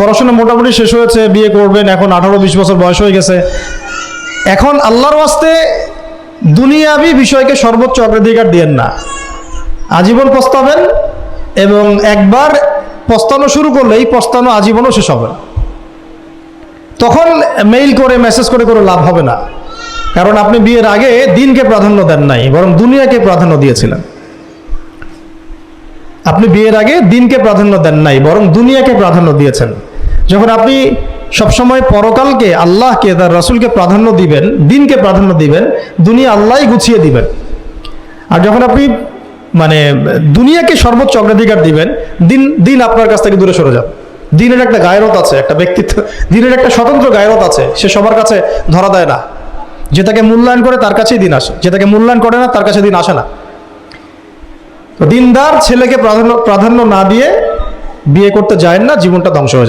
পড়াশোনা মোটামুটি শেষ হয়েছে, বিয়ে করবেন, এখন 18-20 বছর বয়স হয়ে গেছে। এখন আল্লাহর ওয়াস্তে দুনিয়াবি বিষয়কে সর্বোচ্চ অগ্রাধিকার দিয়েন না, আজীবন পস্তাবেন, এবং একবার পস্তানো শুরু করলে এই পস্তানো আজীবনও শেষ হবে না। তখন মেইল করে মেসেজ করে করে লাভ হবে না, কারণ আপনি বিয়ের আগে দিনকে প্রাধান্য দেন নাই, বরং দুনিয়াকে প্রাধান্য দিয়েছিলেন। আপনি বিয়ের আগে দিনকে প্রাধান্য দেন নাই, বরং দুনিয়াকে প্রাধান্য দিয়েছেন। যখন আপনি সবসময় পরকালকে, আল্লাহকে, তার রাসূলকে প্রাধান্য দিবেন, দিনকে প্রাধান্য দিবেন, দুনিয়া আল্লাহই গুছিয়ে দিবেন। আর যখন আপনি দুনিয়াকে সর্বোচ্চ অগ্রাধিকার দিবেন, দিন আপনার কাছ থেকে দূরে সরে যাবে। দিনের একটা গায়রত আছে, একটা ব্যক্তিত্ব, দিনের একটা স্বতন্ত্র গায়রত আছে, সে সবার কাছে ধরা দেয় না। যে তাকে মূল্যায়ন করে তার কাছেই দিন আসে, যে তাকে মূল্যায়ন করে না তার কাছে দিন আসে না। দিনদার ছেলেকে প্রাধান্য না দিয়ে বিয়ে করতে যায় না, জীবনটা ধ্বংস হয়ে যাবে।